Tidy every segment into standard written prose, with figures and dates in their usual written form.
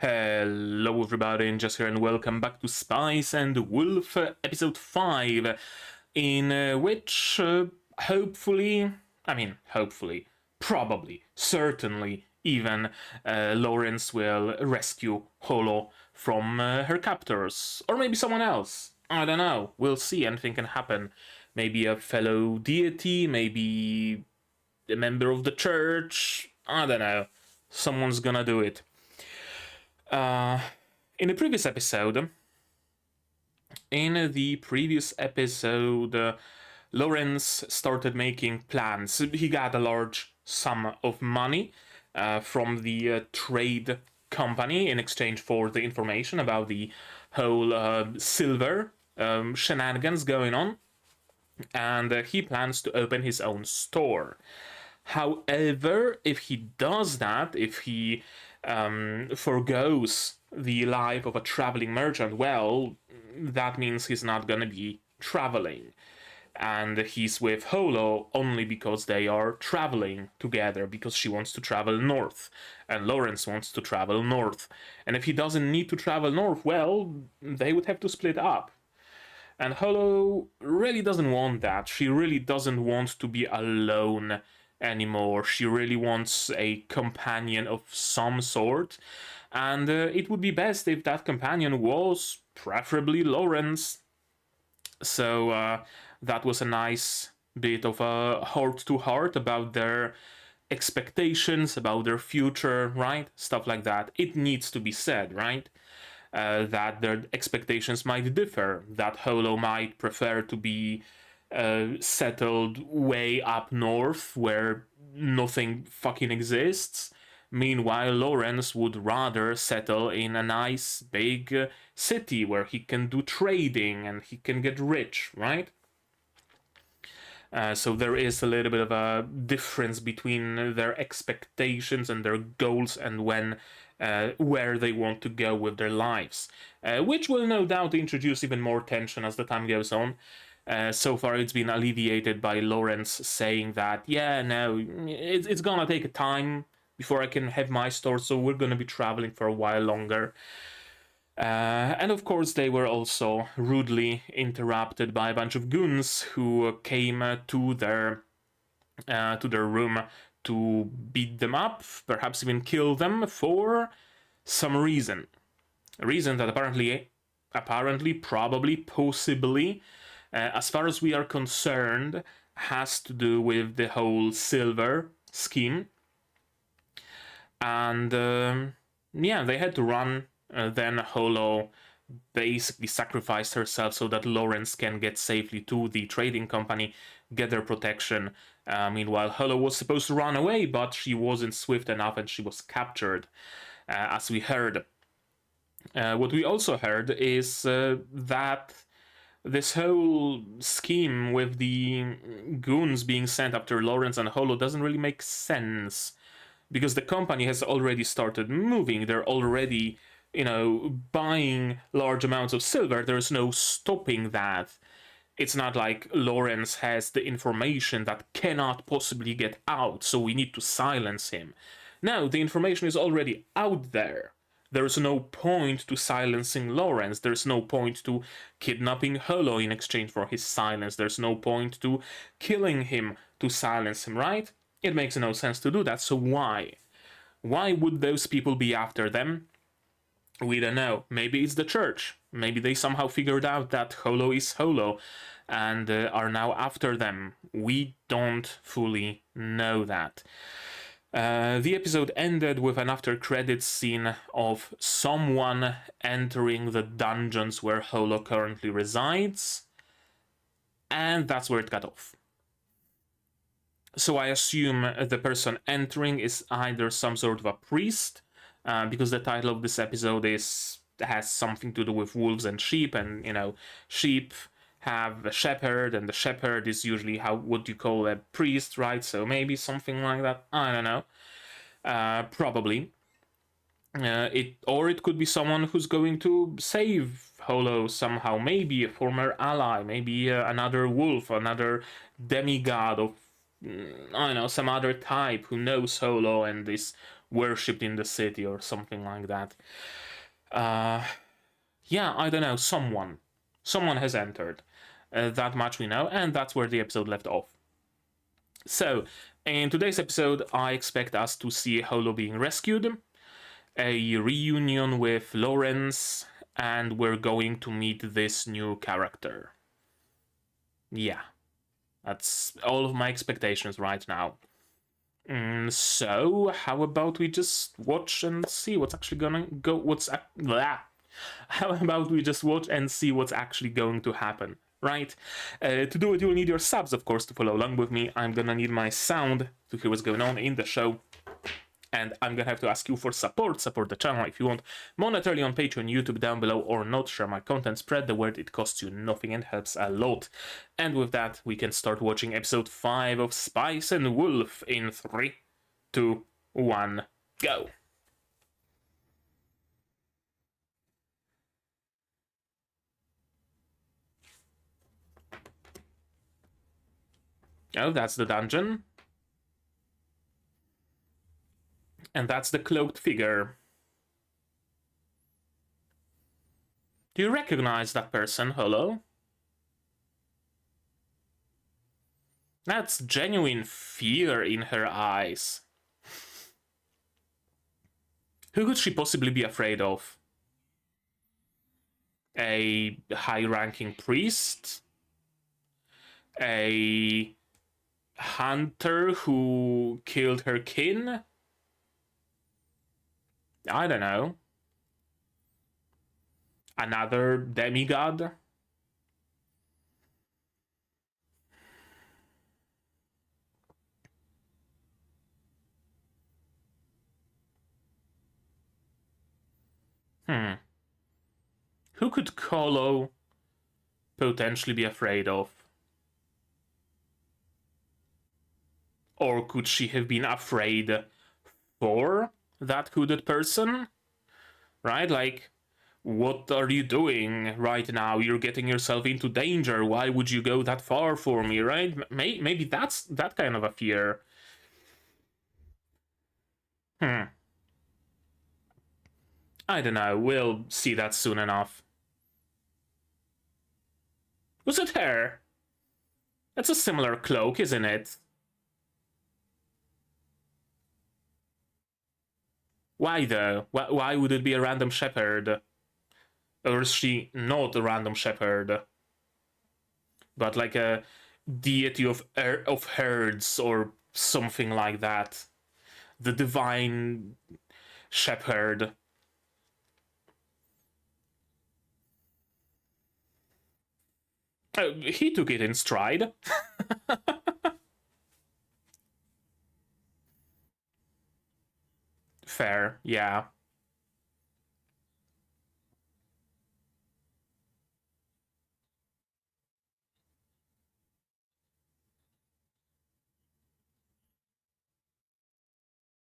Hello everybody, and just here and welcome back to Spice and Wolf episode 5, in which hopefully, probably, certainly even, Lawrence will rescue Holo from her captors, or maybe someone else. I don't know, we'll see, anything can happen. Maybe a fellow deity, maybe a member of the church, I don't know. Someone's gonna do it. In the previous episode, Lawrence started making plans. He got a large sum of money from the trade company in exchange for the information about the whole silver shenanigans going on, and he plans to open his own store. However, if he does that, if he forgoes the life of a traveling merchant, well, that means he's not gonna be traveling. And he's with Holo only because they are traveling together, because she wants to travel north, and Lawrence wants to travel north. And if he doesn't need to travel north, well, they would have to split up. And Holo really doesn't want that. She really doesn't want to be alone anymore. She really wants a companion of some sort, and it would be best if that companion was preferably Lawrence. So that was a nice bit of a heart-to-heart about their expectations, about their future, right? Stuff like that. It needs to be said, right? That their expectations might differ, that Holo might prefer to be settled way up north where nothing fucking exists. Meanwhile, Lawrence would rather settle in a nice big city where he can do trading and he can get rich, right? So there is a little bit of a difference between their expectations and their goals and where they want to go with their lives, which will no doubt introduce even more tension as the time goes on. So far, it's been alleviated by Lawrence saying that, yeah, no, it's gonna take a time before I can have my store, so we're gonna be traveling for a while longer. And of course, they were also rudely interrupted by a bunch of goons who came to their room to beat them up, perhaps even kill them for some reason. A reason that apparently, probably, possibly, as far as we are concerned, has to do with the whole silver scheme. And yeah, they had to run. Then Holo basically sacrificed herself so that Lawrence can get safely to the trading company, get their protection. Meanwhile, Holo was supposed to run away, but she wasn't swift enough and she was captured, as we heard. What we also heard is that this whole scheme with the goons being sent after Lawrence and Holo doesn't really make sense, because the company has already started moving. They're already, buying large amounts of silver. There's no stopping that. It's not like Lawrence has the information that cannot possibly get out, so we need to silence him. No, the information is already out there. There's no point to silencing Lawrence. There's no point to kidnapping Holo in exchange for his silence. There's no point to killing him to silence him, right? It makes no sense to do that, so why? Why would those people be after them? We don't know. Maybe it's the church. Maybe they somehow figured out that Holo is Holo and are now after them. We don't fully know that. The episode ended with an after credits scene of someone entering the dungeons where Holo currently resides, and that's where it got off. So I assume the person entering is either some sort of a priest, because the title of this episode has something to do with wolves and sheep, and sheep have a shepherd, and the shepherd is usually what you call a priest, right? So maybe something like that. I don't know. Probably. It could be someone who's going to save Holo somehow. Maybe a former ally. Maybe another wolf, another demigod of I don't know, some other type who knows Holo and is worshipped in the city or something like that. Yeah, I don't know, someone has entered. That much we know, and that's where the episode left off. So, in today's episode, I expect us to see Holo being rescued, a reunion with Lawrence, and we're going to meet this new character. Yeah, that's all of my expectations right now. So, how about we just watch and see what's actually gonna go? How about we just watch and see what's actually going to happen, right? To do it, you'll need your subs, of course, to follow along with me. I'm gonna need my sound to hear what's going on in the show. And I'm gonna have to ask you for support the channel if you want, monetarily on Patreon, YouTube down below, or not. Share my content, spread the word, it costs you nothing and helps a lot. And with that, we can start watching episode 5 of Spice and Wolf in 3, 2, 1, go! Oh, that's the dungeon. And that's the cloaked figure. Do you recognize that person, Holo? That's genuine fear in her eyes. Who could she possibly be afraid of? A high-ranking priest? A hunter who killed her kin? I don't know. Another demigod? Who could Kolo potentially be afraid of? Or could she have been afraid for that hooded person? Right? Like, what are you doing right now? You're getting yourself into danger. Why would you go that far for me, right? Maybe that's that kind of a fear. I don't know. We'll see that soon enough. Was it her? That's a similar cloak, isn't it? Why though? Why would it be a random shepherd? Or is she not a random shepherd? But like a deity of herds or something like that. The divine shepherd. He took it in stride. Fair, yeah.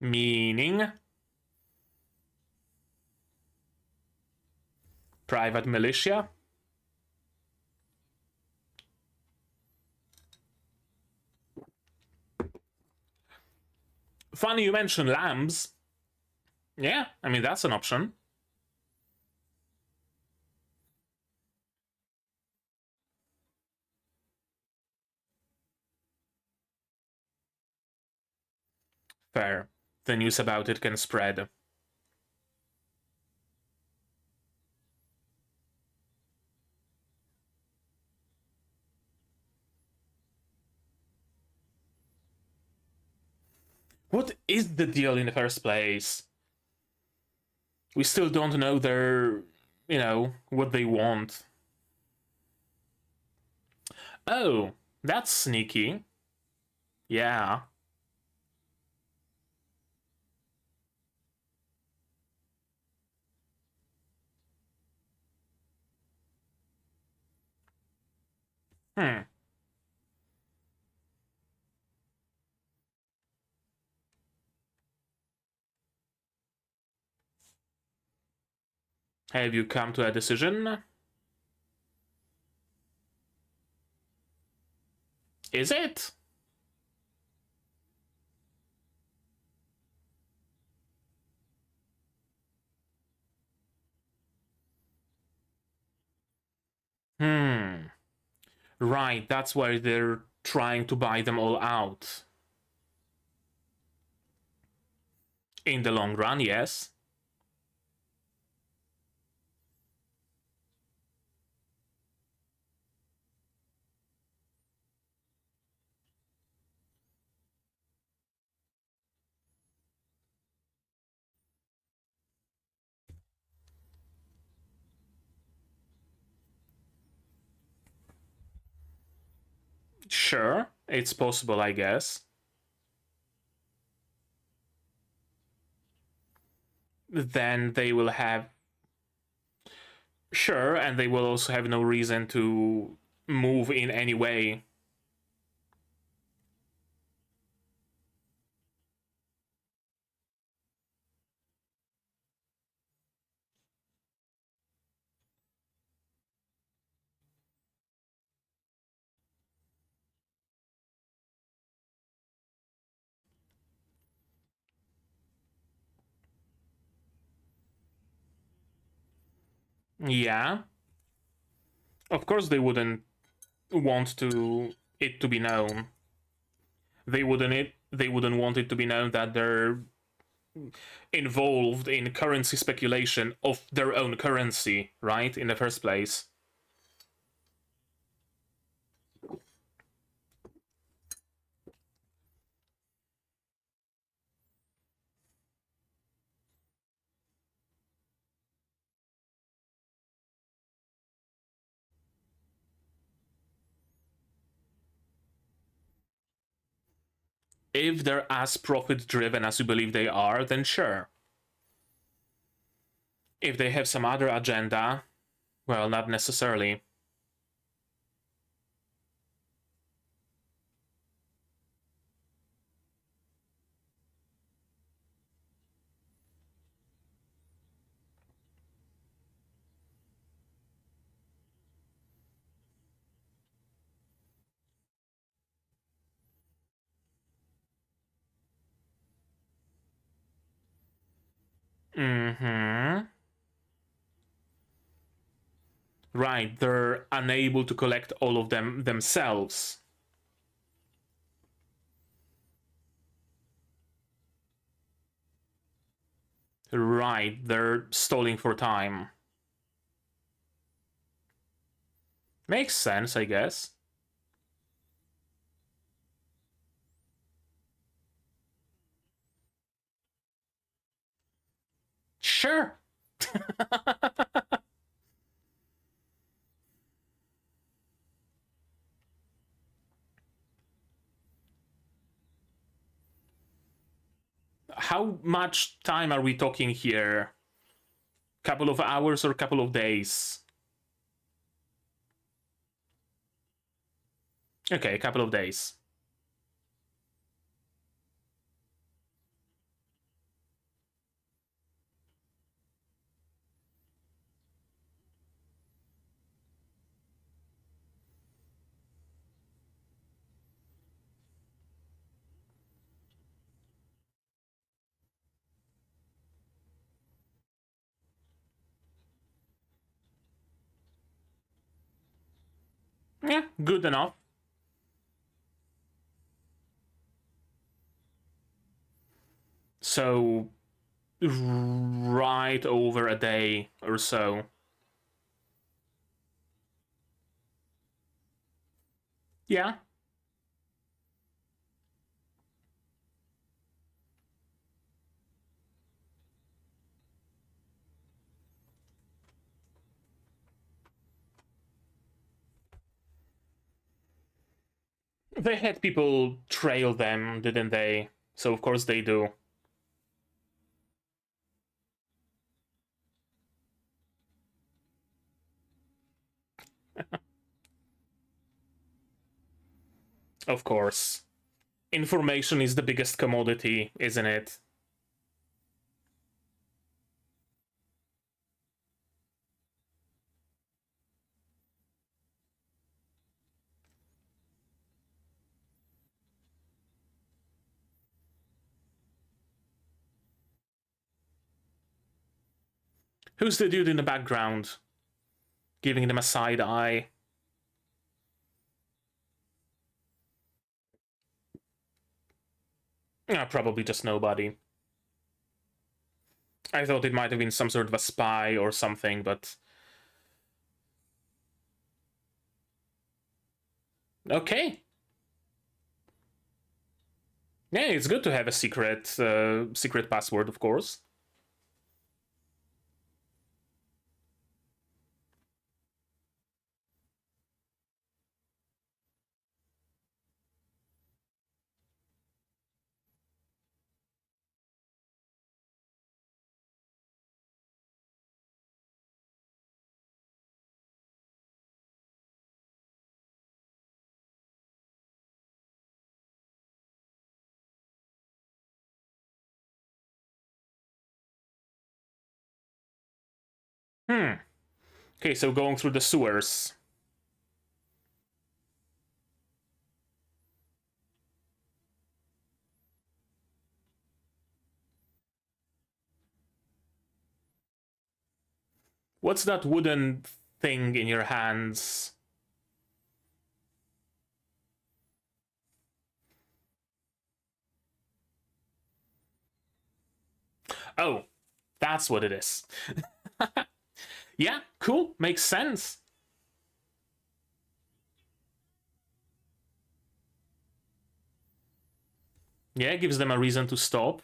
Meaning? Private militia? Funny you mention lambs. Yeah, I mean, that's an option. Fair. The news about it can spread. What is the deal in the first place? We still don't know their, what they want. Oh, that's sneaky. Yeah. Hmm. Have you come to a decision? Is it? Right, that's why they're trying to buy them all out. In the long run, yes. Sure, it's possible, I guess. Then they will have. Sure, and they will also have no reason to move in any way. Yeah, of course they wouldn't want it to be known. They wouldn't want it to be known that they're involved in currency speculation of their own currency, right? In the first place. If they're as profit driven as you believe they are, then sure. If they have some other agenda, well, not necessarily. Mm-hmm. Right, they're unable to collect all of them themselves. Right, they're stalling for time. Makes sense, I guess. Sure. How much time are we talking here? Couple of hours or couple of days? Okay, a couple of days. Yeah, good enough. So, right over a day or so. Yeah. They had people trail them, didn't they? So, of course, they do. Of course. Information is the biggest commodity, isn't it? Who's the dude in the background? Giving them a side eye. Yeah, probably just nobody. I thought it might have been some sort of a spy or something, but... Okay. Yeah, it's good to have a secret password, of course. Hmm. Okay, so going through the sewers. What's that wooden thing in your hands? Oh, that's what it is. Yeah, cool. Makes sense. Yeah, gives them a reason to stop.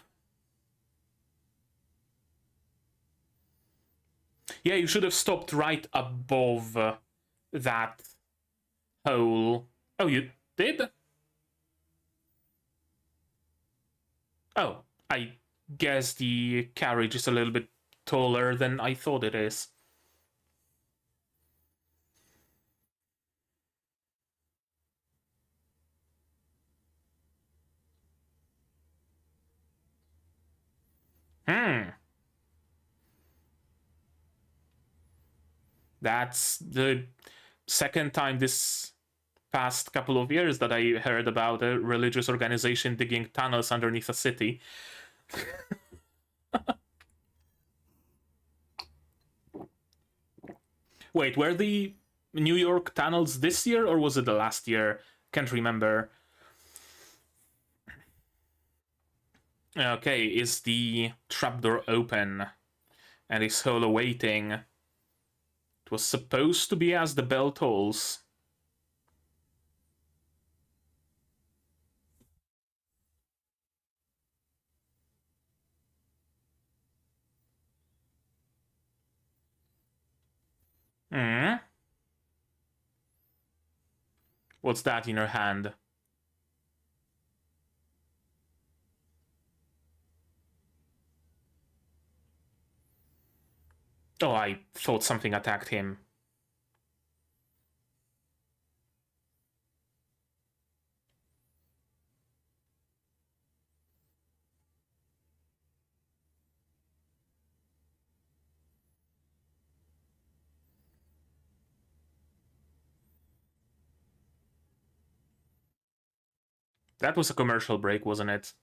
Yeah, you should have stopped right above that hole. Oh, you did? Oh, I guess the carriage is a little bit taller than I thought it is. Hmm. That's the second time this past couple of years that I heard about a religious organization digging tunnels underneath a city. Wait, were the New York tunnels this year or was it the last year? Can't remember. Okay, is the trapdoor open and is Holo waiting? It was supposed to be as the bell tolls. Hmm? What's that in her hand? Oh, I thought something attacked him. That was a commercial break, wasn't it?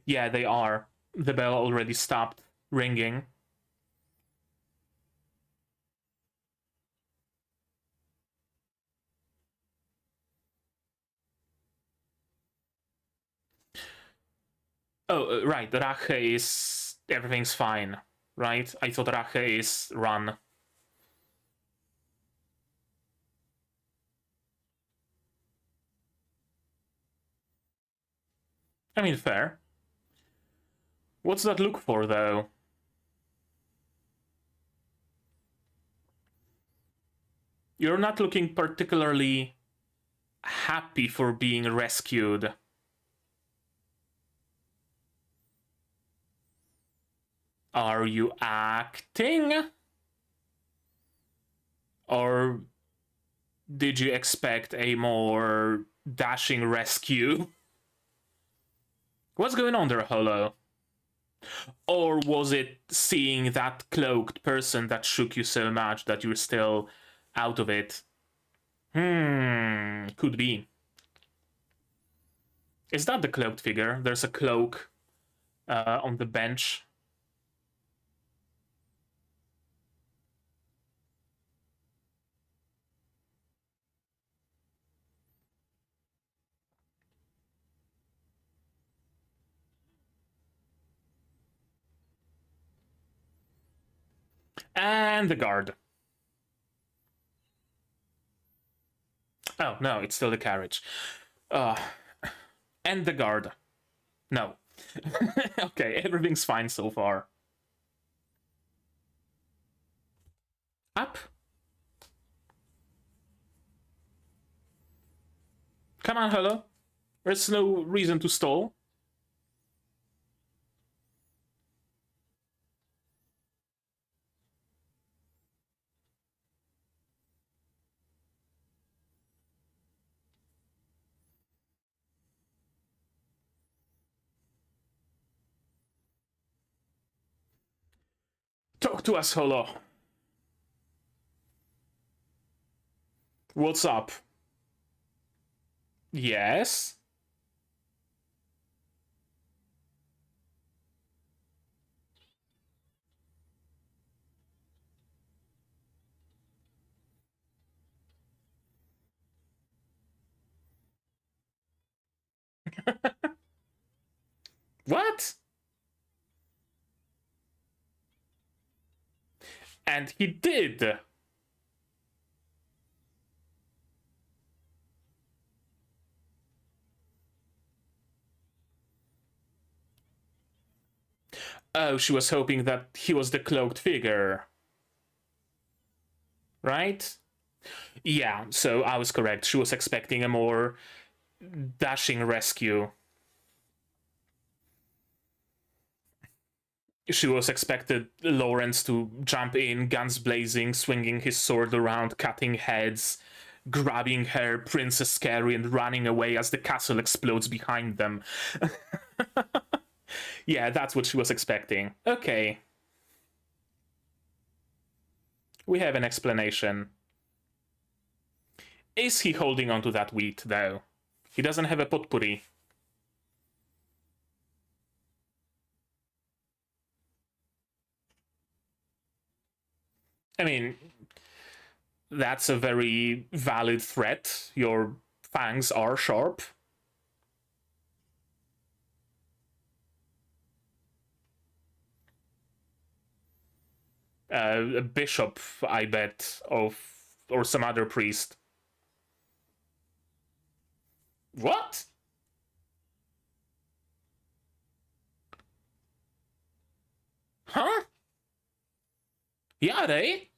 Yeah, they are. The bell already stopped ringing. Oh, right. Rache is. Everything's fine, right? I thought Rache is run. I mean, fair. What's that look for, though? You're not looking particularly happy for being rescued. Are you acting? Or did you expect a more dashing rescue? What's going on there, Holo? Or was it seeing that cloaked person that shook you so much that you're still out of it? Could be. Is that the cloaked figure? There's a cloak on the bench. And the guard. Oh, no, it's still the carriage. And the guard. No. Okay, everything's fine so far. Up. Come on, hello. There's no reason to stall. Talk to us, Holo. What's up? Yes? What? And he did. Oh, she was hoping that he was the cloaked figure. Right? Yeah, so I was correct. She was expecting a more dashing rescue. She was expected Lawrence to jump in, guns blazing, swinging his sword around, cutting heads, grabbing her Princess Carrie and running away as the castle explodes behind them. Yeah, that's what she was expecting. Okay. We have an explanation. Is he holding on to that wheat, though? He doesn't have a potpourri. I mean, that's a very valid threat. Your fangs are sharp. A bishop, I bet, or some other priest. What? Huh? Yeah, they?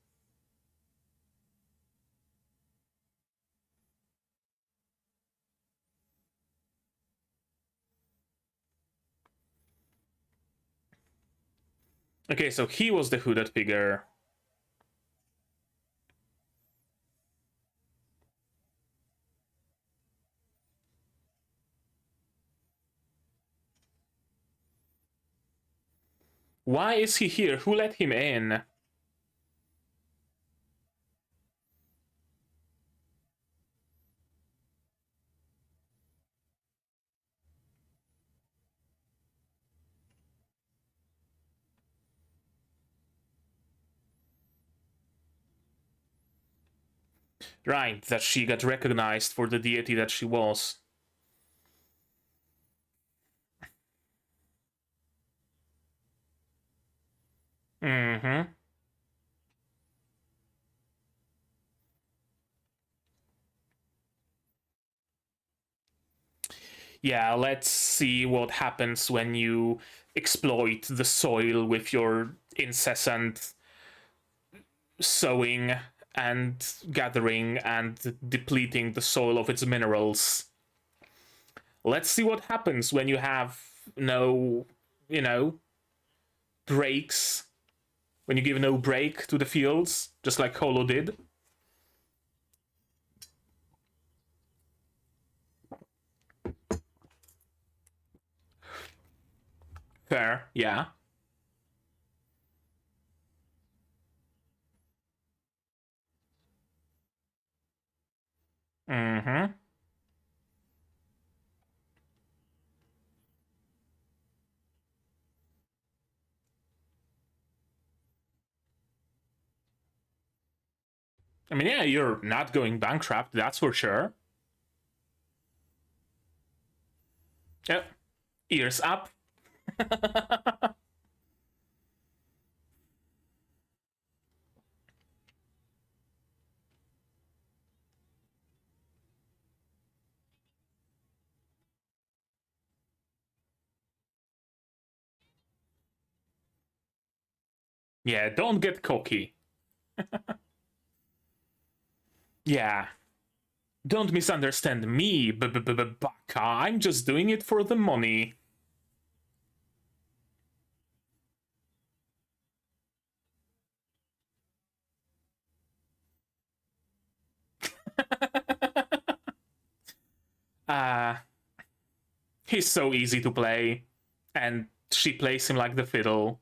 Okay, so he was the hooded figure. Why is he here? Who let him in? Right, that she got recognized for the deity that she was. Mm-hmm. Yeah, let's see what happens when you exploit the soil with your incessant sowing and gathering and depleting the soil of its minerals. Let's see what happens when you have no, breaks. When you give no break to the fields, just like Holo did. Fair, yeah. Mm-hmm. I mean, yeah, you're not going bankrupt, that's for sure. Yep. Ears up. Yeah, don't get cocky. Yeah. Don't misunderstand me, Baka. I'm just doing it for the money. uh, he's so easy to play, and she plays him like the fiddle.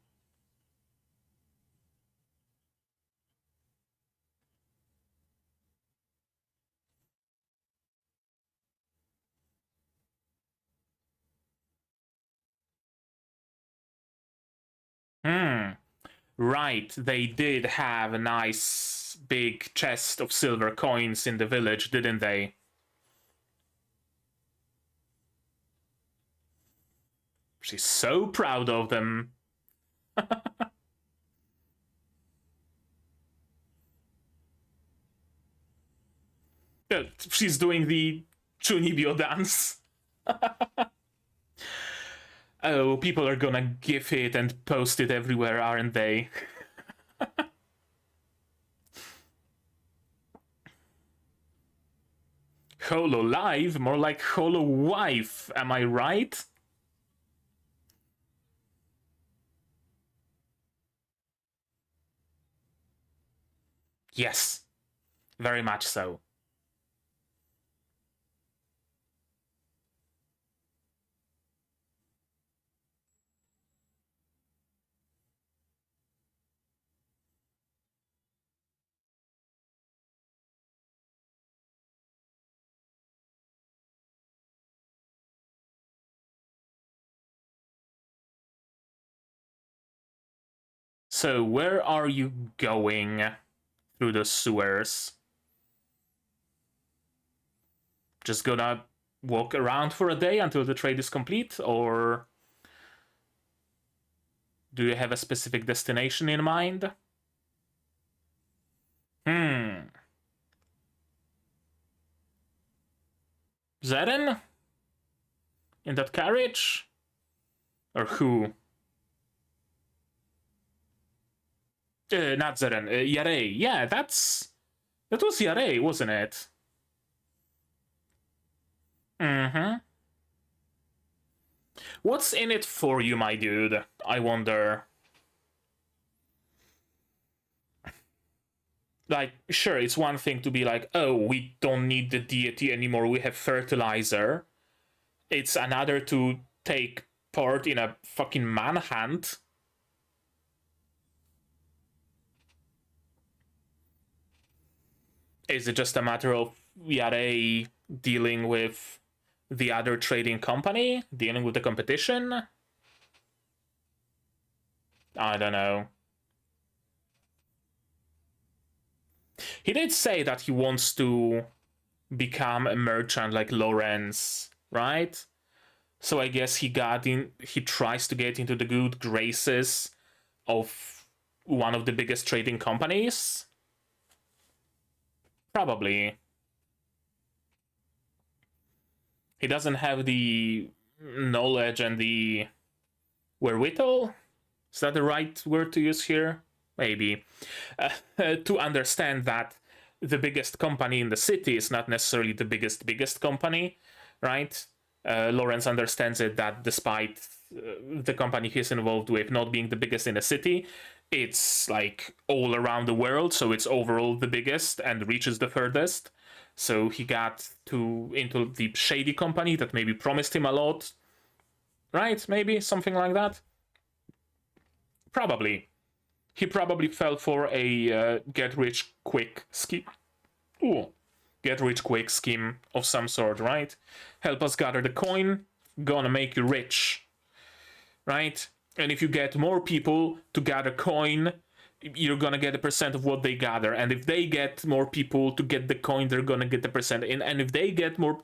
Right, they did have a nice big chest of silver coins in the village, didn't they? She's so proud of them. She's doing the Chunibyo dance. Oh, people are gonna gif it and post it everywhere, aren't they? Holo Live? More like Holo Wife, am I right? Yes, very much so. So, where are you going through the sewers? Just gonna walk around for a day until the trade is complete, or do you have a specific destination in mind? Zeren? In that carriage? Or who? Not Zeren, Yarei. Yeah, that was Yarei, wasn't it? Mm-hmm. What's in it for you, my dude? I wonder. Like, sure, it's one thing to be like, oh, we don't need the deity anymore, we have fertilizer. It's another to take part in a fucking manhunt. Is it just a matter of Yarei dealing with the other trading company? Dealing with the competition? I don't know. He did say that he wants to become a merchant like Lawrence, right? So I guess he tries to get into the good graces of one of the biggest trading companies. Probably. He doesn't have the knowledge and the wherewithal. Is that the right word to use here? Maybe. To understand that the biggest company in the city is not necessarily the biggest company, right? Lawrence understands it that despite the company he's involved with not being the biggest in the city, it's like all around the world, so it's overall the biggest and reaches the furthest. So he got into the shady company that maybe promised him a lot, right? Maybe something like that. Probably. He probably fell for a get rich quick scheme. Ooh, get rich quick scheme of some sort, right? Help us gather the coin, gonna make you rich, right? And if you get more people to gather coin, you're gonna get a percent of what they gather. And if they get more people to get the coin, they're gonna get the percent. And if they get more,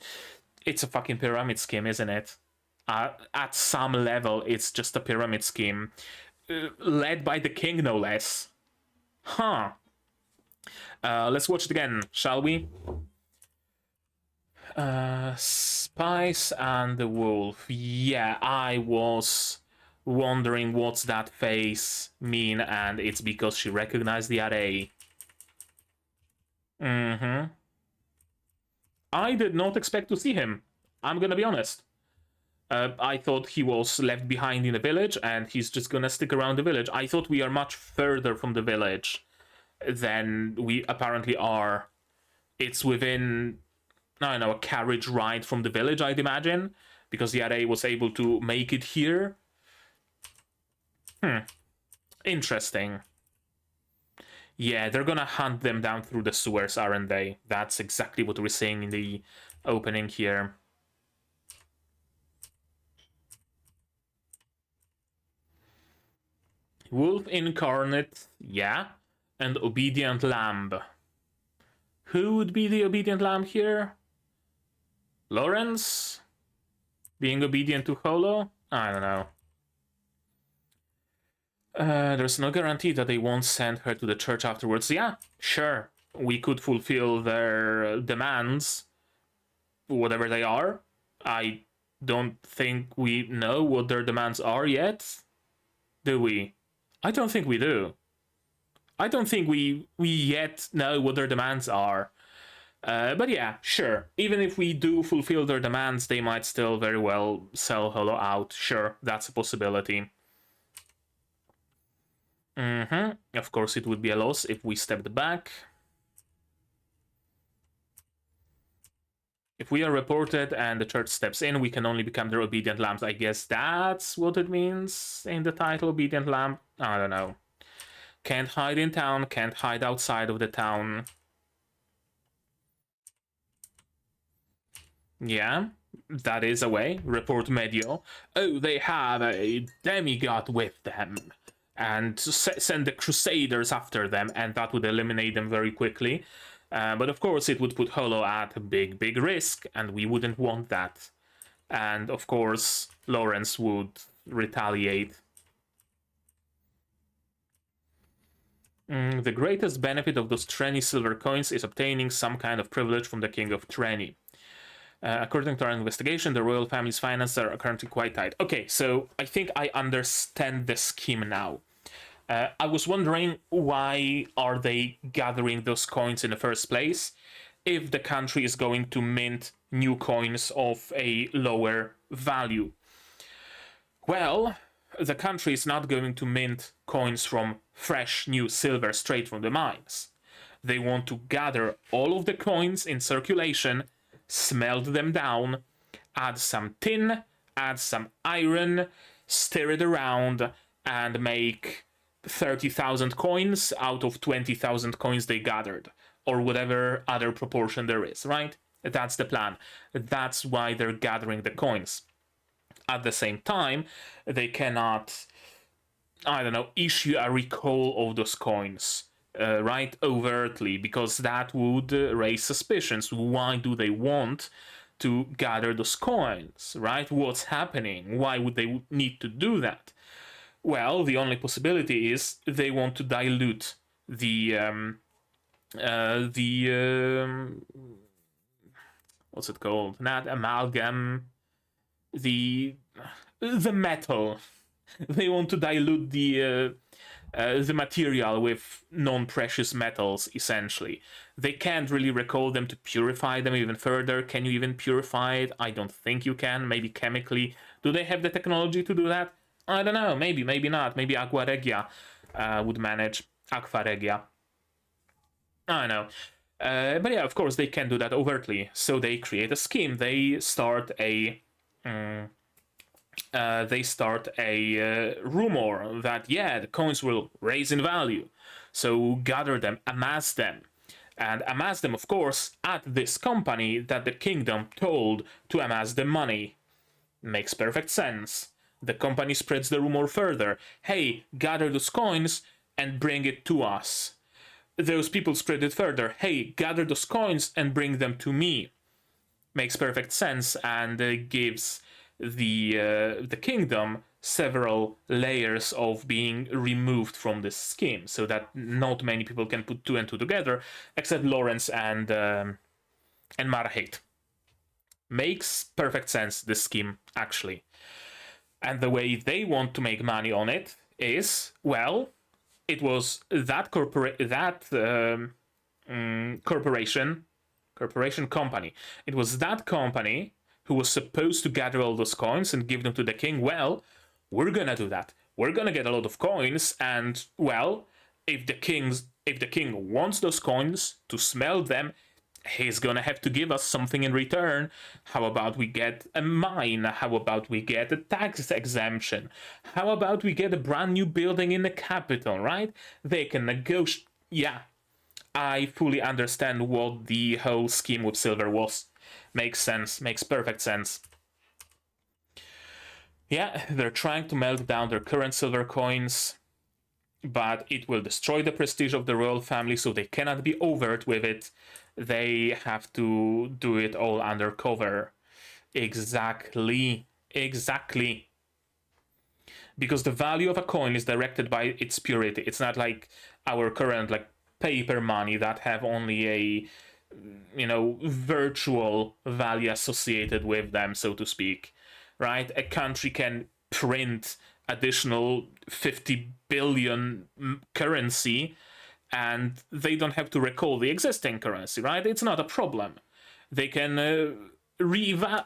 it's a fucking pyramid scheme, isn't it? At some level, it's just a pyramid scheme, led by the king, no less. Huh. Let's watch it again, shall we? Spice and the Wolf. Yeah, I was wondering what's that face mean, and it's because she recognized the array. I did not expect to see him. I'm gonna be honest. I thought he was left behind in the village and he's just gonna stick around the village. I thought we are much further from the village than we apparently are. It's within, I don't know, a carriage ride from the village, I'd imagine, because the array was able to make it here. Interesting. Yeah, they're gonna hunt them down through the sewers, aren't they? That's exactly what we're seeing in the opening here. Wolf incarnate, yeah, and obedient lamb. Who would be the obedient lamb here? Lawrence? Being obedient to Holo? I don't know. There's no guarantee that they won't send her to the church afterwards. Yeah, sure. We could fulfill their demands, whatever they are. I don't think we know what their demands are yet. Do we? I don't think we do. I don't think we yet know what their demands are. But yeah, sure. Even if we do fulfill their demands, they might still very well sell Holo out. Sure, that's a possibility. Of course, it would be a loss if we stepped back. If we are reported and the church steps in, we can only become their obedient lambs. I guess that's what it means in the title, obedient lamb. I don't know. Can't hide in town, can't hide outside of the town. Yeah, that is a way. Report Medio. Oh, they have a demigod with them. And send the Crusaders after them, and that would eliminate them very quickly. But of course, it would put Holo at a big, big risk, and we wouldn't want that. And of course, Lawrence would retaliate. The greatest benefit of those Treni silver coins is obtaining some kind of privilege from the King of Treni. According to our investigation, the royal family's finances are currently quite tight. Okay, so I think I understand the scheme now. I was wondering, why are they gathering those coins in the first place if the country is going to mint new coins of a lower value? Well, the country is not going to mint coins from fresh new silver straight from the mines. They want to gather all of the coins in circulation, smelt them down, add some tin, add some iron, stir it around, and make 30,000 coins out of 20,000 coins they gathered, or whatever other proportion there is, right? That's the plan. That's why they're gathering the coins. At the same time, they cannot, I don't know, issue a recall of those coins, right, overtly, because that would raise suspicions. Why do they want to gather those coins, right? What's happening? Why would they need to do that? Well, the only possibility is they want to dilute the what's it called? Not amalgam. The metal. They want to dilute the material with non-precious metals, essentially. They can't really recall them to purify them even further. Can you even purify it? I don't think you can. Maybe chemically. Do they have the technology to do that? I don't know. Maybe, maybe not. Maybe Aqua Regia would manage. Aqua Regia. I don't know. But yeah, of course, they can do that overtly. So they create a scheme. They start a rumor that, yeah, the coins will raise in value. So gather them, amass them. And amass them, of course, at this company that the kingdom told to amass the money. Makes perfect sense. The company spreads the rumor further. Hey, gather those coins and bring it to us. Those people spread it further. Hey, gather those coins and bring them to me. Makes perfect sense, and gives the kingdom several layers of being removed from this scheme, so that not many people can put two and two together, except Lawrence and Marhate. Makes perfect sense, this scheme, actually. And the way they want to make money on it is, well, it was that corporation company. It was that company who was supposed to gather all those coins and give them to the king. Well, we're gonna do that. We're gonna get a lot of coins, and well, if the king wants those coins to smell them, he's gonna have to give us something in return. How about we get a mine? How about we get a tax exemption? How about we get a brand new building in the capital, right? They can negotiate. Yeah, I fully understand what the whole scheme with silver was. Makes sense, makes perfect sense. Yeah, they're trying to melt down their current silver coins, but it will destroy the prestige of the royal family, so they cannot be overt with it. They have to do it all undercover. Exactly. Because the value of a coin is directed by its purity. It's not like our current paper money that have only a virtual value associated with them, so to speak, right? A country can print additional 50 billion currency and they don't have to recall the existing currency, right? It's not a problem. They can revalue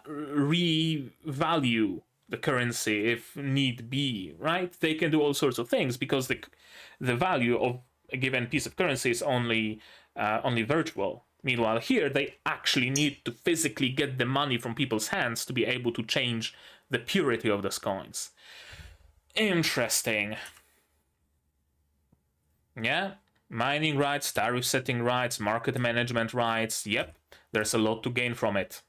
the currency if need be, right? They can do all sorts of things because the value of a given piece of currency is only virtual. Meanwhile, here they actually need to physically get the money from people's hands to be able to change the purity of those coins. Interesting. Yeah, mining rights, tariff setting rights, market management rights. Yep, there's a lot to gain from it.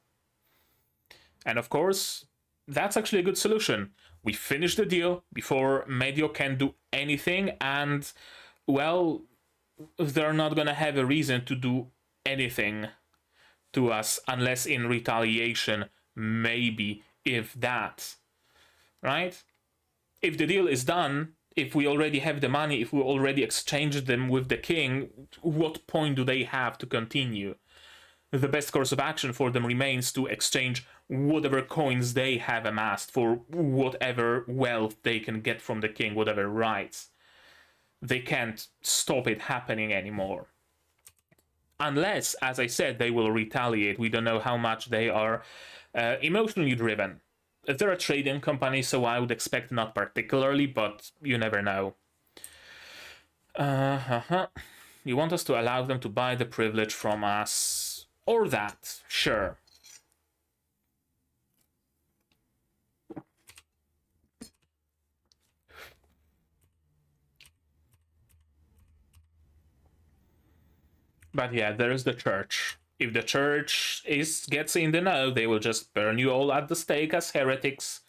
And of course, that's actually a good solution. We finish the deal before Medio can do anything, and well, they're not gonna have a reason to do anything to us unless in retaliation, maybe, if that, right? If the deal is done, if we already have the money, if we already exchanged them with the king, what point do they have to continue? The best course of action for them remains to exchange whatever coins they have amassed for whatever wealth they can get from the king, whatever rights. They can't stop it happening anymore. Unless, as I said, they will retaliate. We don't know how much they are emotionally driven. They're a trading company, so I would expect not particularly, but you never know. You want us to allow them to buy the privilege from us, or that, sure. But yeah, there's the church. If the church gets in the know, they will just burn you all at the stake as heretics,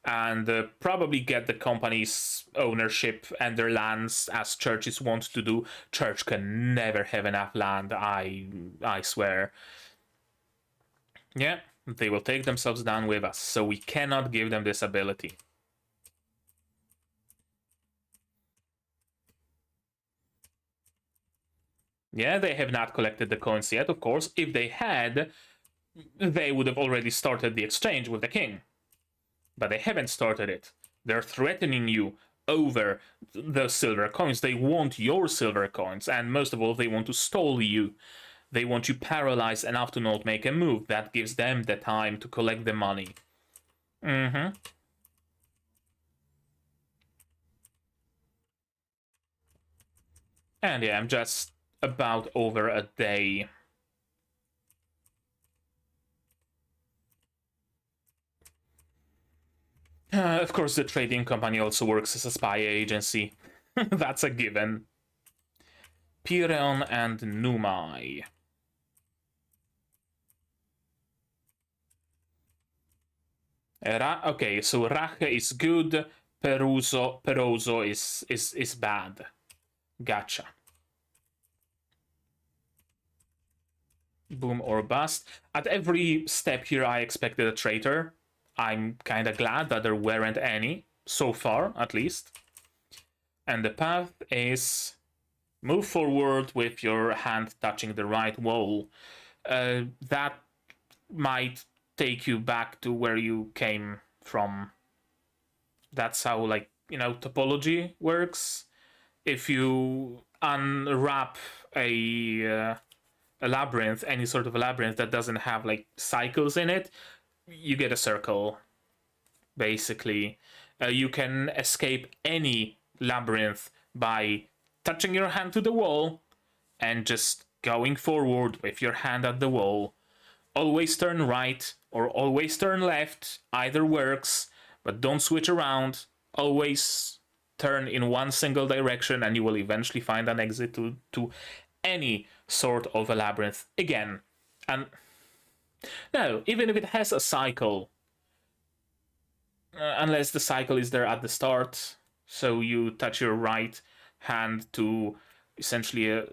and probably get the company's ownership and their lands as churches want to do. Church can never have enough land, I swear. Yeah, they will take themselves down with us, so we cannot give them this ability. Yeah, they have not collected the coins yet, of course. If they had, they would have already started the exchange with the king. But they haven't started it. They're threatening you over the silver coins. They want your silver coins, and most of all, they want to stall you. They want you paralyzed enough to not make a move. That gives them the time to collect the money. And yeah, I'm just about over a day. Of course, the trading company also works as a spy agency. That's a given. Pireon and Numai. Okay, so Rache is good. Peroso is bad. Gotcha. Boom or bust. At every step here, I expected a traitor. I'm kind of glad that there weren't any, so far at least. And the path is move forward with your hand touching the right wall. That might take you back to where you came from. That's how, like, topology works. If you unwrap a labyrinth, any sort of a labyrinth that doesn't have like cycles in it, you get a circle, basically. You can escape any labyrinth by touching your hand to the wall and just going forward with your hand at the wall. Always turn right or always turn left, either works, but don't switch around. Always turn in one single direction and you will eventually find an exit to any sort of a labyrinth again. And no, even if it has a cycle, unless the cycle is there at the start, so you touch your right hand to essentially a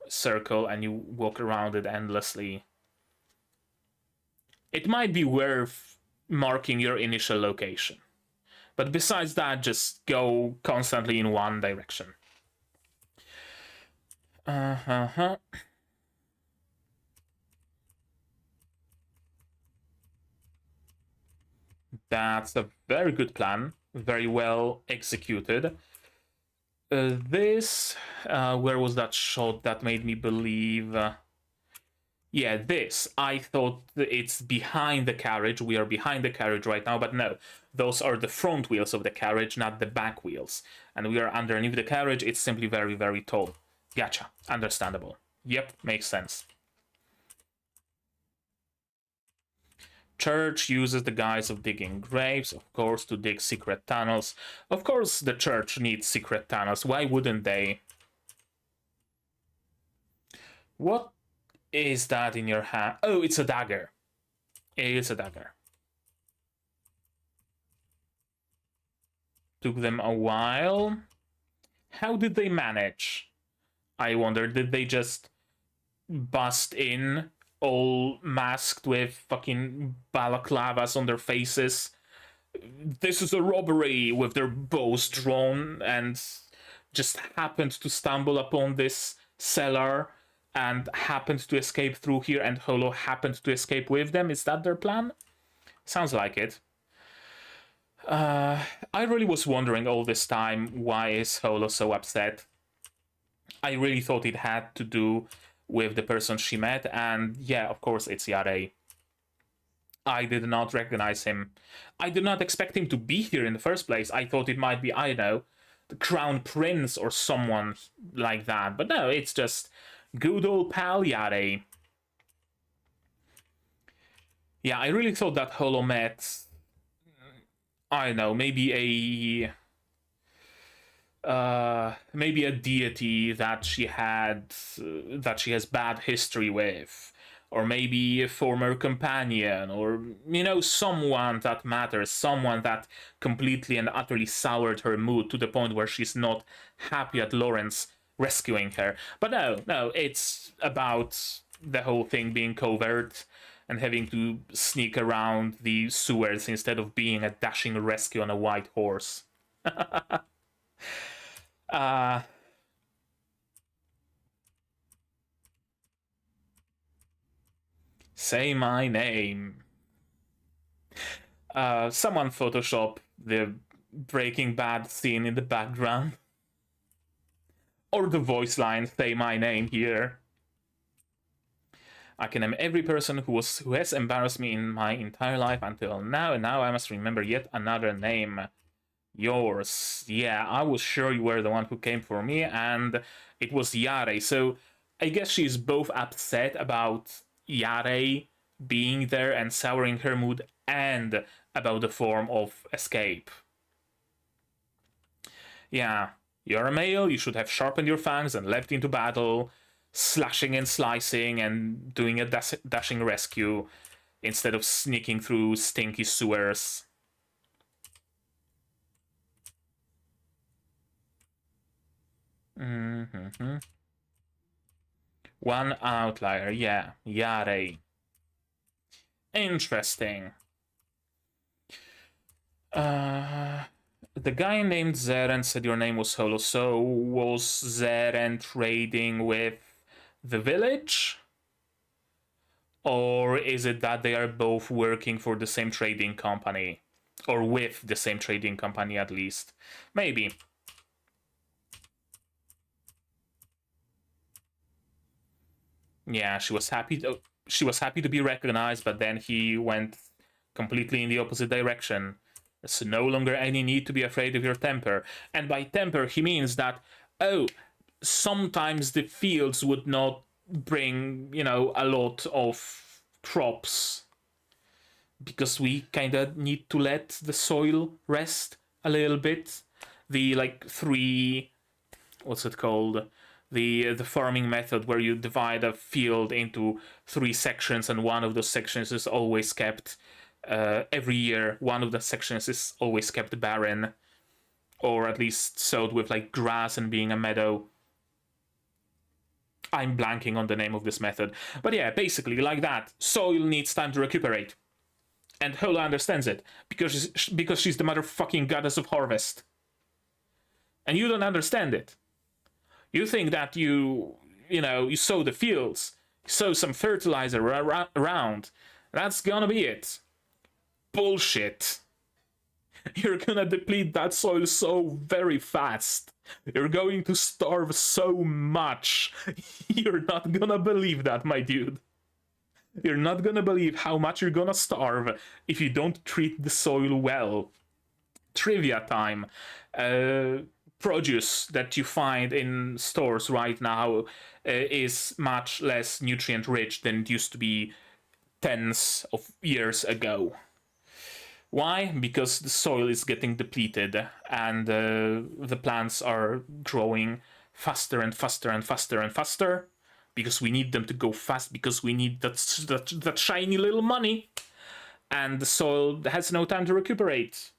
circle and you walk around it endlessly. It might be worth marking your initial location. But besides that, just go constantly in one direction. That's a very good plan. Very well executed. Where was that shot that made me believe... yeah, this. I thought it's behind the carriage. We are behind the carriage right now, but no. Those are the front wheels of the carriage, not the back wheels. And we are underneath the carriage. It's simply very, very tall. Gotcha. Understandable. Yep, makes sense. Church uses the guise of digging graves, of course, to dig secret tunnels. Of course the church needs secret tunnels. Why wouldn't they? What is that in your hand? Oh, it's a dagger. It's a dagger. Took them a while. How did they manage? I wonder, did they just bust in all masked with fucking balaclavas on their faces? This is a robbery, with their bows drawn, and just happened to stumble upon this cellar and happened to escape through here, and Holo happened to escape with them. Is that their plan? Sounds like it. I really was wondering all this time, why is Holo so upset? I really thought it had to do with the person she met, and yeah, of course, it's Yarei. I did not recognize him. I did not expect him to be here in the first place. I thought it might be, I don't know, the Crown Prince or someone like that. But no, it's just good old pal Yarei. Yeah, I really thought that Holo met, I don't know, maybe a deity that she has bad history with, or maybe a former companion, or someone that matters, someone that completely and utterly soured her mood to the point where she's not happy at Lawrence rescuing her. But no, it's about the whole thing being covert and having to sneak around the sewers instead of being a dashing rescue on a white horse. Say my name. Someone Photoshop the Breaking Bad scene in the background. Or the voice line, say my name here. I can name every person who has embarrassed me in my entire life until now, and now I must remember yet another name. Yours. Yeah, I was sure you were the one who came for me, and it was Yarei. So I guess she's both upset about Yarei being there and souring her mood, and about the form of escape. Yeah, you're a male, you should have sharpened your fangs and leapt into battle, slashing and slicing and doing a dashing rescue instead of sneaking through stinky sewers. One outlier, yeah, Yarei. Interesting. The guy named Zeren said your name was Holo, so was Zeren trading with the village? Or is it that they are both working for the same trading company? Or with the same trading company, at least. Maybe. Yeah, she was happy to be recognized, but then he went completely in the opposite direction. There's no longer any need to be afraid of your temper. And by temper, he means that, oh, sometimes the fields would not bring, a lot of crops because we kind of need to let the soil rest a little bit. The three, what's it called? The farming method where you divide a field into 3 sections, and one of those sections is always kept every year. One of the sections is always kept barren, or at least sowed with grass and being a meadow. I'm blanking on the name of this method, but yeah, basically like that. Soil needs time to recuperate, and Hola understands it because she's the motherfucking goddess of harvest, and you don't understand it. You think that you sow the fields, sow some fertilizer around. That's gonna be it. Bullshit. You're gonna deplete that soil so very fast. You're going to starve so much. You're not gonna believe that, my dude. You're not gonna believe how much you're gonna starve if you don't treat the soil well. Trivia time. Produce that you find in stores right now is much less nutrient rich than it used to be tens of years ago. Why? Because the soil is getting depleted and the plants are growing faster and faster and faster and faster because we need them to go fast, because we need that shiny little money, and the soil has no time to recuperate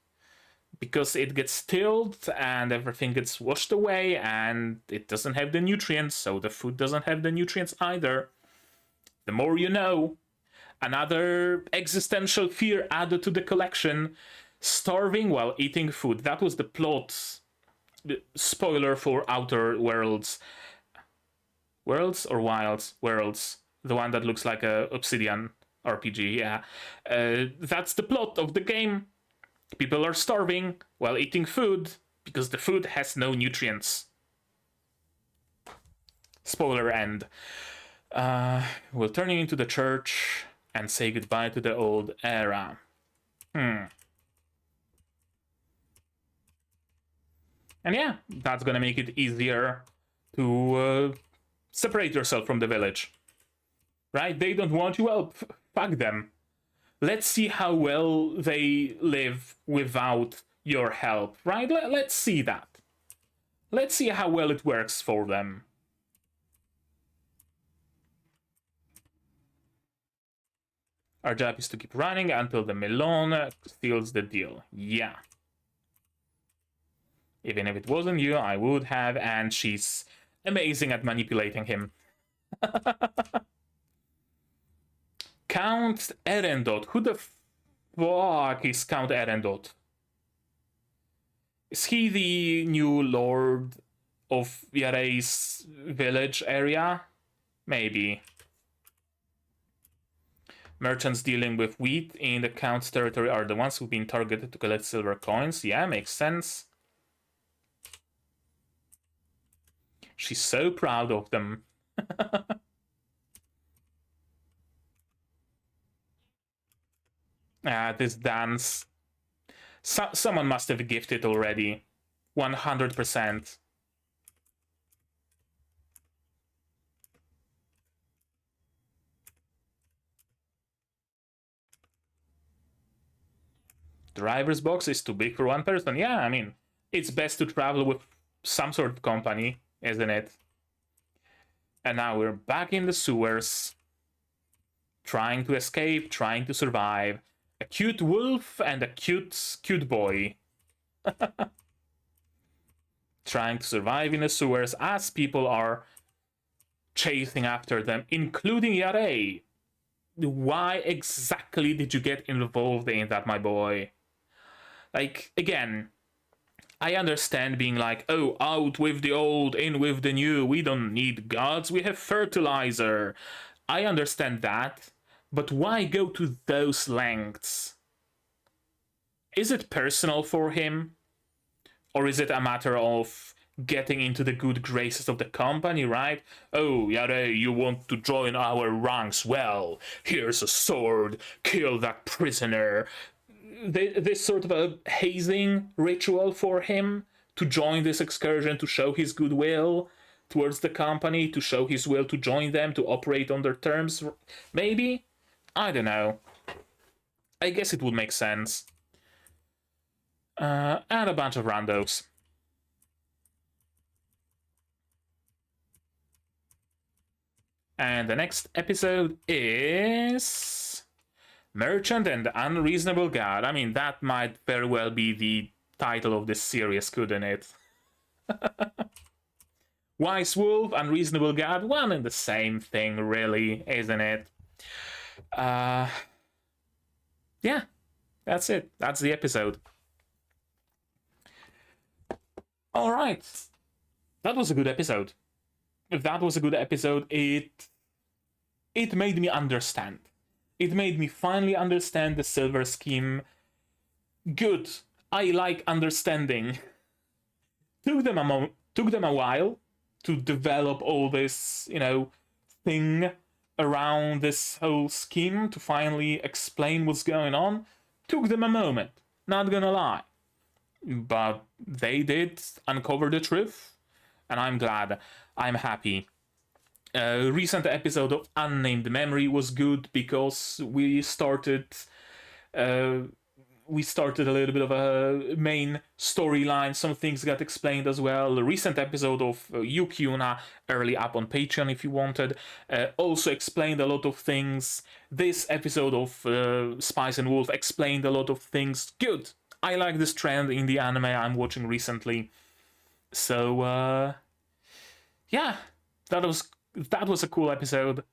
because it gets tilled and everything gets washed away and it doesn't have the nutrients, so the food doesn't have the nutrients either. The more you know. Another existential fear added to the collection: starving while eating food. That was the plot. Spoiler for Outer Worlds. Worlds or Wilds? Worlds. The one that looks like a Obsidian RPG, yeah. That's the plot of the game. People are starving while eating food because the food has no nutrients. Spoiler end. We'll turn you into the church and say goodbye to the old era. And yeah, that's gonna make it easier to separate yourself from the village. Right? They don't want you, well, fuck them. Let's see how well they live without your help, right? Let's see that. Let's see how well it works for them. Our job is to keep running until the melon seals the deal. Yeah. Even if it wasn't you, I would have, and she's amazing at manipulating him. Count Erendot. Who the fuck is Count Erendot? Is he the new lord of Yarei's village area? Maybe. Merchants dealing with wheat in the Count's territory are the ones who've been targeted to collect silver coins. Yeah, makes sense. She's so proud of them. This dance. Someone must have gifted already. 100%. Driver's box is too big for one person. Yeah, I mean, it's best to travel with some sort of company, isn't it? And now we're back in the sewers. Trying to escape, trying to survive. A cute wolf and a cute boy. Trying to survive in the sewers as people are chasing after them, including Yarei. Why exactly did you get involved in that, my boy? Like, again, I understand being like, oh, out with the old, in with the new, we don't need gods, we have fertilizer. I understand that, but why go to those lengths? Is it personal for him? Or is it a matter of getting into the good graces of the company, right? Oh, Yare, you want to join our ranks? Well, here's a sword, kill that prisoner. This sort of a hazing ritual for him to join this excursion, to show his goodwill towards the company, to show his will to join them, to operate on their terms, maybe? I don't know. I guess it would make sense. And a bunch of randos. And the next episode is Merchant and Unreasonable God. I mean, that might very well be the title of this series, couldn't it? Wise Wolf, Unreasonable God, one and the same thing, really, isn't it? Yeah, that's it. That's the episode. All right. That was a good episode. If that was a good episode, it made me understand. It made me finally understand the silver scheme. Good. I like understanding. Took them a while to develop all this, thing around this whole scheme, to finally explain what's going on. Took them a moment, not gonna lie. But they did uncover the truth, and I'm glad. I'm happy. Recent episode of Unnamed Memory was good because we started a little bit of a main storyline. Some things got explained as well. The recent episode of Yuuki Yuuna, early up on Patreon if you wanted, also explained a lot of things. This episode of Spice and Wolf explained a lot of things. Good. I like this trend in the anime I'm watching recently. So, yeah, that was a cool episode.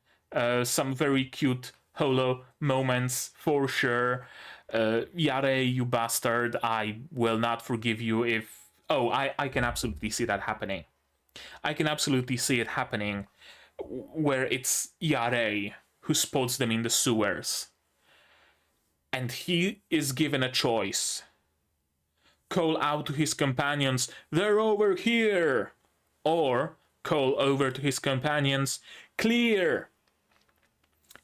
Some very cute holo moments for sure. Yare, you bastard, I will not forgive you if... Oh, I can absolutely see that happening. I can absolutely see it happening where it's Yare who spots them in the sewers. And he is given a choice. Call out to his companions, they're over here! Or call over to his companions, clear!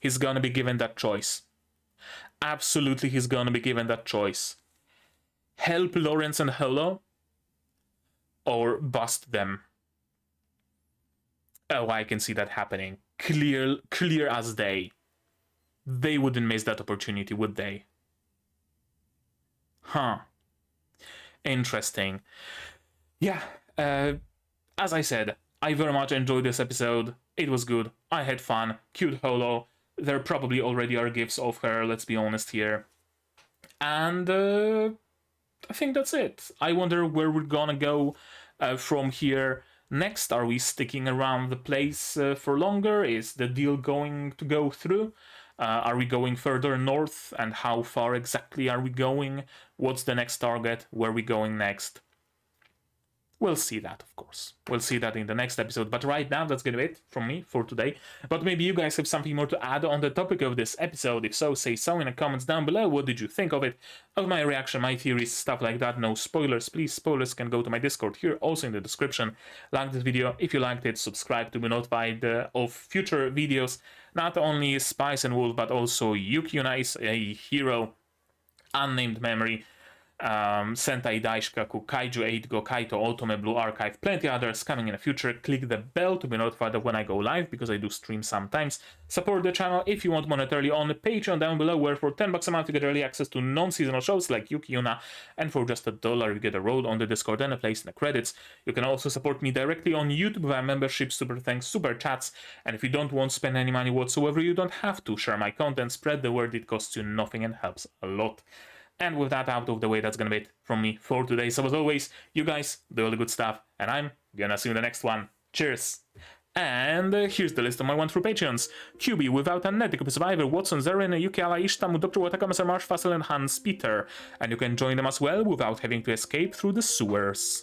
He's gonna be given that choice. Absolutely, he's gonna be given that choice. Help Lawrence and Holo, or bust them. Oh, I can see that happening. Clear as day. They wouldn't miss that opportunity, would they? Huh. Interesting. Yeah, as I said, I very much enjoyed this episode. It was good. I had fun. Cute holo. There probably already are gifs of her, let's be honest here. And I think that's it. I wonder where we're gonna go from here next. Are we sticking around the place for longer? Is the deal going to go through? Are we going further north, and how far exactly are we going? What's the next target? Where are we going next? We'll see that, of course. We'll see that in the next episode. But right now, that's gonna be it from me for today. But maybe you guys have something more to add on the topic of this episode. If so, say so in the comments down below. What did you think of it? Of my reaction, my theories, stuff like that. No spoilers, please. Spoilers can go to my Discord here, also in the description. Like this video if you liked it. Subscribe to be notified of future videos. Not only Spice and Wolf, but also Yuuki Yuuna is a hero. Unnamed Memory. Sentai Daishikkaku, Kaijuu 8 Go, Kaito, Otome, Blue Archive, plenty others coming in the future. Click the bell to be notified of when I go live, because I do stream sometimes. Support the channel if you want monetarily on the Patreon down below, where for $10 a month you get early access to non-seasonal shows like Yuuki Yuuna, and for just $1 you get a role on the Discord and a place in the credits. You can also support me directly on YouTube via membership, super thanks, super chats, and if you don't want to spend any money whatsoever, you don't have to share my content, spread the word, it costs you nothing and helps a lot. And with that out of the way, that's gonna be it from me for today. So as always, you guys do all the good stuff, and I'm gonna see you in the next one. Cheers! And here's the list of my one-through Patreons. QB, Without an Ethical Survivor, Watson, Zarin, Yuki, Ala, Ishtamu, Dr. Watakama, Sir Marsh, Fassel, and Hans Peter. And you can join them as well without having to escape through the sewers.